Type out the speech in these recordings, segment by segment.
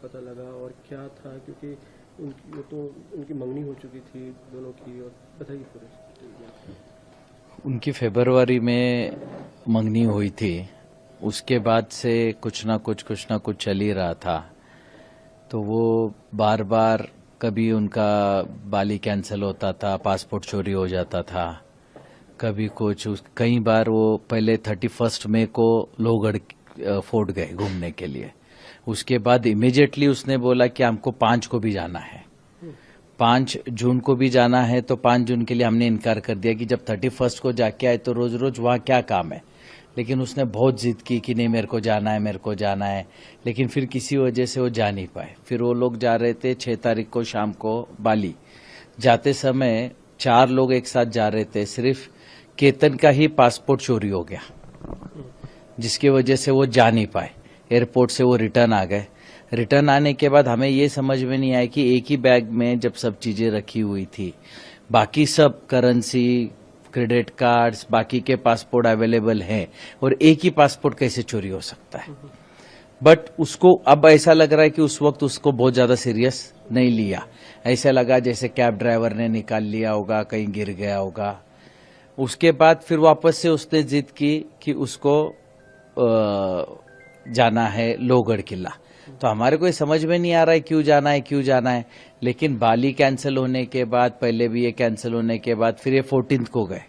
पता लगा और क्या था, क्योंकि उनकी मंगनी हो चुकी थी दोनों की, और बताइए पूरे। उनकी फरवरी में मंगनी हुई थी, उसके बाद से कुछ ना कुछ चल ही रहा था। तो वो बार बार कभी उनका बाली कैंसिल होता था, पासपोर्ट चोरी हो जाता था, कभी कुछ। कई बार वो पहले 31 मई को लोहगढ़ फोर्ट गए घूमने के लिए। उसके बाद इमीडिएटली उसने बोला कि हमको 5 को भी जाना है, 5 जून को भी जाना है। तो 5 जून के लिए हमने इनकार कर दिया कि जब 31 को जाके आए तो रोज रोज वहां क्या काम है। लेकिन उसने बहुत जिद की कि नहीं मेरे को जाना है, मेरे को जाना है। लेकिन फिर किसी वजह से वो जा नहीं पाए। फिर वो लोग जा रहे थे 6 तारीख को शाम को बाली। जाते समय 4 लोग एक साथ जा रहे थे, सिर्फ केतन का ही पासपोर्ट चोरी हो गया, जिसकी वजह से वो जा नहीं पाए। एयरपोर्ट से वो रिटर्न आ गए। रिटर्न आने के बाद हमें ये समझ में नहीं आया कि एक ही बैग में जब सब चीजें रखी हुई थी, बाकी सब करेंसी, क्रेडिट कार्ड्स, बाकी के पासपोर्ट अवेलेबल हैं, और एक ही पासपोर्ट कैसे चोरी हो सकता है। बट उसको अब ऐसा लग रहा है कि उस वक्त उसको बहुत ज्यादा सीरियस नहीं लिया। ऐसा लगा जैसे कैब ड्राइवर ने निकाल लिया होगा, कहीं गिर गया होगा। उसके बाद फिर वापस से उसने जिद की कि उसको जाना है लोहगढ़ किला। तो हमारे को समझ में नहीं आ रहा है क्यों जाना है। लेकिन बाली कैंसिल होने के बाद, पहले भी ये कैंसिल होने के बाद, फिर ये 14 को गए।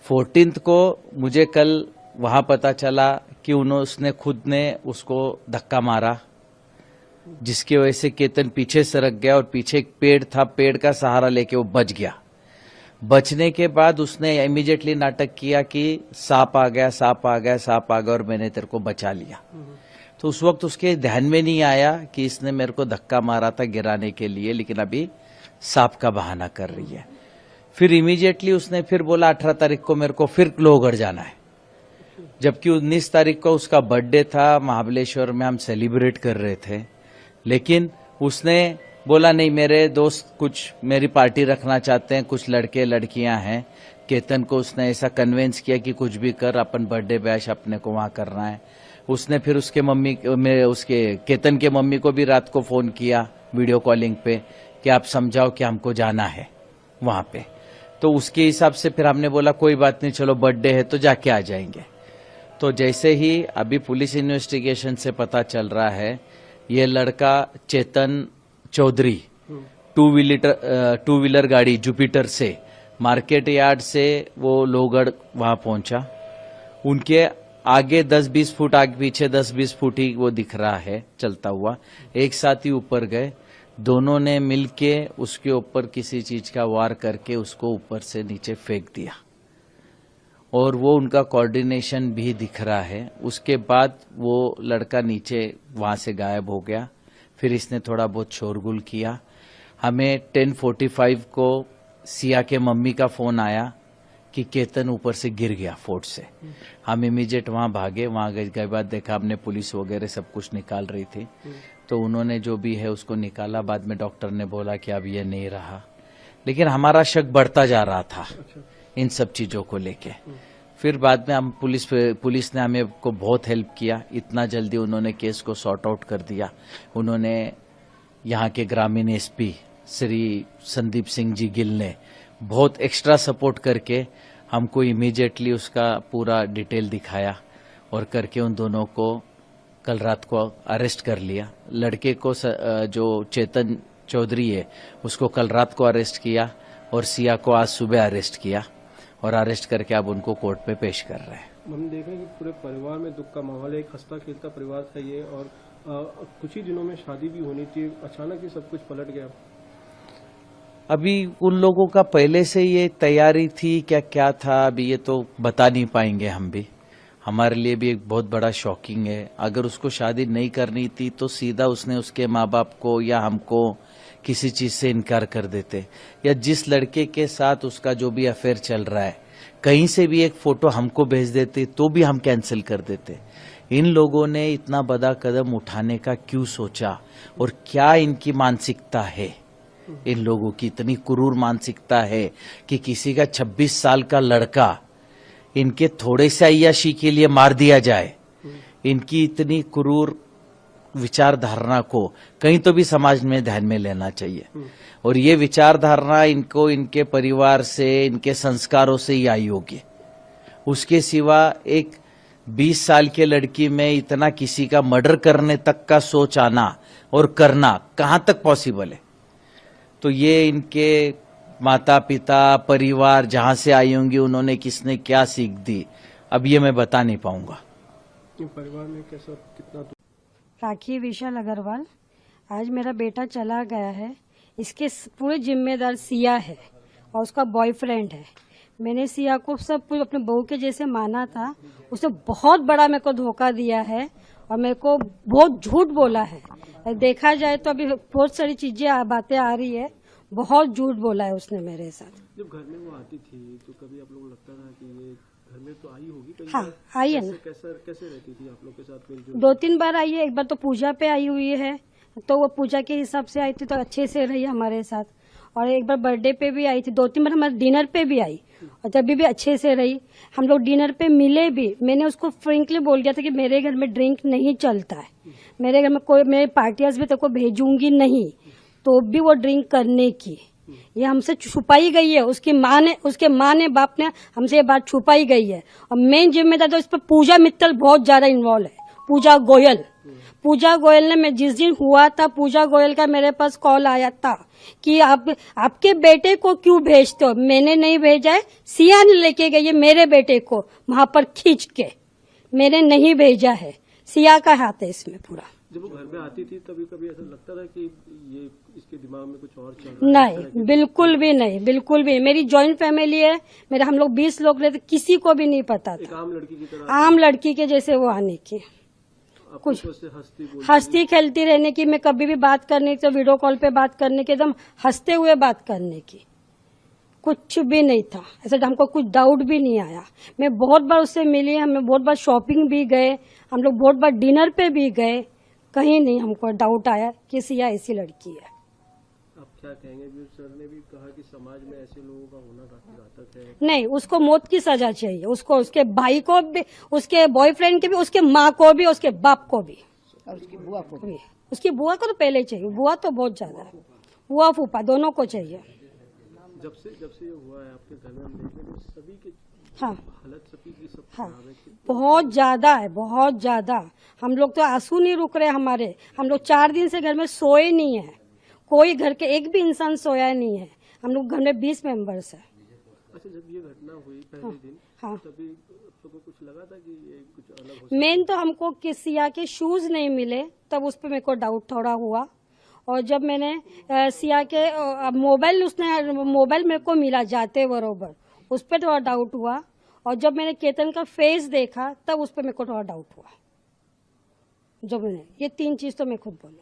14 को मुझे कल वहां पता चला कि उसने खुद ने उसको धक्का मारा, जिसकी वजह से केतन पीछे सरक गया, और पीछे एक पेड़ था, पेड़ का सहारा लेके वो बच गया। बचने के बाद उसने इमीडिएटली नाटक किया कि सांप आ गया, और मैंने तेरे को बचा लिया। तो उस वक्त उसके ध्यान में नहीं आया कि इसने मेरे को धक्का मारा था गिराने के लिए, लेकिन अभी सांप का बहाना कर रही है। फिर इमीडिएटली उसने फिर बोला 18 तारीख को मेरे को फिर लोहगढ़ जाना है, जबकि 19 तारीख को उसका बर्थडे था। महाबलेश्वर में हम सेलिब्रेट कर रहे थे, लेकिन उसने बोला नहीं, मेरे दोस्त कुछ मेरी पार्टी रखना चाहते हैं, कुछ लड़के लड़कियां हैं। केतन को उसने ऐसा कन्विंस किया कि कुछ भी कर, अपन बर्थडे बैश अपने को वहां करना है। उसने फिर उसके केतन के मम्मी को भी रात को फोन किया वीडियो कॉलिंग पे कि आप समझाओ कि हमको जाना है वहां पे। तो उसके हिसाब से फिर हमने बोला कोई बात नहीं, चलो बर्थडे है तो जाके आ जाएंगे। तो जैसे ही अभी पुलिस इन्वेस्टिगेशन से पता चल रहा है, ये लड़का चेतन चौधरी 2 व्हीलर गाड़ी जुपिटर से मार्केट यार्ड से वो लोहगढ़ वहां पहुंचा। उनके आगे 10-20 फुट, आगे पीछे 10-20 फुट ही वो दिख रहा है चलता हुआ। एक साथ ही ऊपर गए, दोनों ने मिलके उसके ऊपर किसी चीज का वार करके उसको ऊपर से नीचे फेंक दिया, और वो उनका कोऑर्डिनेशन भी दिख रहा है। उसके बाद वो लड़का नीचे वहां से गायब हो गया। फिर इसने थोड़ा बहुत शोरगुल किया। हमें 10:45 को सिया के मम्मी का फोन आया कि केतन ऊपर से गिर गया फोर्ट से। हम इमीडिएट वहां भागे। वहां गए के बाद देखा हमने पुलिस वगैरह सब कुछ निकाल रही थी, तो उन्होंने जो भी है उसको निकाला। बाद में डॉक्टर ने बोला कि अब ये नहीं रहा, लेकिन हमारा शक बढ़ता जा रहा था इन सब चीजों को लेके। फिर बाद में हम पुलिस ने हमें को बहुत हेल्प किया। इतना जल्दी उन्होंने केस को सॉर्ट आउट कर दिया। उन्होंने यहाँ के ग्रामीण एसपी श्री संदीप सिंह जी गिल ने बहुत एक्स्ट्रा सपोर्ट करके हमको इमीडिएटली उसका पूरा डिटेल दिखाया, और करके उन दोनों को कल रात को अरेस्ट कर लिया। लड़के को जो चेतन चौधरी है उसको कल रात को अरेस्ट किया, और सिया को आज सुबह अरेस्ट किया, और अरेस्ट करके अब उनको कोर्ट पे पेश कर रहे हैं। हम देख रहे हैं कि पूरे परिवार में दुख का माहौल है। एक हंसता खेलता परिवार था ये, और कुछ ही दिनों में शादी भी होनी थी, अचानक ही सब कुछ पलट गया। अभी उन लोगों का पहले से ये तैयारी थी क्या था, अभी ये तो बता नहीं पाएंगे हम भी। हमारे लिए भी एक बहुत बड़ा शॉकिंग है। अगर उसको शादी नहीं करनी थी तो सीधा उसने उसके माँ बाप को या हमको किसी चीज से इनकार कर देते, या जिस लड़के के साथ उसका जो भी अफेयर चल रहा है कहीं से भी एक फोटो हमको भेज देते तो भी हम कैंसिल कर देते। इन लोगों ने इतना बड़ा कदम उठाने का क्यों सोचा, और क्या इनकी मानसिकता है? इन लोगों की इतनी क्रूर मानसिकता है कि किसी का 26 साल का लड़का इनके थोड़े से अय्याशी के लिए मार दिया जाए। इनकी इतनी क्रूर विचारधारा को कहीं तो भी समाज में ध्यान में लेना चाहिए। और ये विचारधारा इनको इनके परिवार से, इनके संस्कारों से ही आई होगी। उसके सिवा एक 20 साल के लड़की में इतना किसी का मर्डर करने तक का सोच आना और करना कहां तक पॉसिबल है? तो ये इनके माता पिता, परिवार जहां से आई होंगी, उन्होंने किसने क्या सीख दी, अब ये मैं बता नहीं पाऊंगा। परिवार में कैसा कितना राखी विशाल अग्रवाल, आज मेरा बेटा चला गया है। इसके पूरे जिम्मेदार सिया है और उसका बॉयफ्रेंड है। मैंने सिया को सब कुछ अपने बहू के जैसे माना था। उसने बहुत बड़ा मेरे को धोखा दिया है और मेरे को बहुत झूठ बोला है। देखा जाए तो अभी बहुत सारी चीजें बातें आ रही है, बहुत झूठ बोला है उसने मेरे साथ। जब घर में वो आती थी तो कभी आप लोगों को लगता था कि ये घर में तो आई होगी कहीं? हाँ, आई है ना। कैसे रहती थी आप लोग के साथ मिलजुल? 2-3 बार आई है। एक बार तो पूजा पे आई हुई है, तो वो पूजा के हिसाब से आई थी, तो अच्छे से रही हमारे साथ। और एक बार बर्थडे पे भी आई थी। 2-3 बार हमारे डिनर पे भी आई और जब भी अच्छे से रही। हम लोग डिनर पे मिले भी। मैंने उसको फ्रेंकली बोल दिया था कि मेरे घर में ड्रिंक नहीं चलता है, मेरे घर में कोई, मेरे पार्टियाज भी तेको भेजूंगी नहीं। तो भी वो ड्रिंक करने की ये हमसे छुपाई गई है। उसके माँ ने बाप ने हमसे ये बात छुपाई गई है। और मेन जिम्मेदार तो इस पर पूजा मित्तल बहुत ज्यादा इन्वॉल्व है। पूजा गोयल ने, मैं जिस दिन हुआ था, पूजा गोयल का मेरे पास कॉल आया था कि आपके बेटे को क्यों भेजते हो? मैंने नहीं भेजा है, सिया ने लेके गई है मेरे बेटे को वहां पर खींच के। मैंने नहीं भेजा है, सिया का हाथ है इसमें पूरा। जब वो घर में आती थी तभी कभी ऐसा लगता था कि ये इसके दिमाग में कुछ और चल रहा है? नहीं, बिल्कुल भी नहीं, बिल्कुल भी। मेरी जॉइंट फैमिली है, मेरे हम लोग 20 लोग रहते, किसी को भी नहीं पता एक था। आम लड़की की तरह आम लड़की के जैसे वो आने की, कुछ हंसती खेलती रहने की। मैं कभी भी बात करने की, तो वीडियो कॉल पे बात करने की, एकदम हंसते हुए बात करने की, कुछ भी नहीं था। ऐसे हमको कुछ डाउट भी नहीं आया। मैं बहुत बार उससे मिली, हमें बहुत बार शॉपिंग भी गए, हम लोग बहुत बार डिनर पे भी गए, कहीं नहीं हमको डाउट आया कि सिया ऐसी लड़की है। आप क्या कहेंगे? सर ने भी कहा कि समाज में ऐसे लोगों का होना काफी घातक है। नहीं, उसको मौत की सजा चाहिए। उसको, उसके भाई को भी, उसके बॉयफ्रेंड के भी, उसके माँ को भी, उसके बाप को भी और उसकी बुआ को भी। उसकी बुआ को तो पहले चाहिए, बुआ तो बहुत ज्यादा है, बुआ फूफा दोनों को चाहिए। जब से ये हुआ है आपके घर में, हम देख रहे हैं सभी के हाँ, हालत सभी की सब हाँ, खराब है। बहुत ज्यादा है, बहुत ज्यादा। हम लोग तो आंसू नहीं रुक रहे हमारे। हम लोग 4 दिन से घर में सोए नहीं है। कोई घर के एक भी इंसान सोया नहीं है। हम लोग घर में 20 मेंबर्स है। अच्छा, जब ये घटना हुई पहले दिन, हाँ, तभी आपको कुछ लगा था कि ये कुछ अलग हो? मेन तो हमको सिया के शूज नहीं मिले, तब उस पर मेरे को डाउट थोड़ा हुआ। और जब मैंने सिया के मोबाइल मेरे को मिला जाते बरोबर, उस पर थोड़ा डाउट हुआ। और जब मैंने केतन का फेस देखा, तब उस पर मेरे को थोड़ा डाउट हुआ। जब मैंने ये 3 चीज तो मैं खुद बोलूंगी।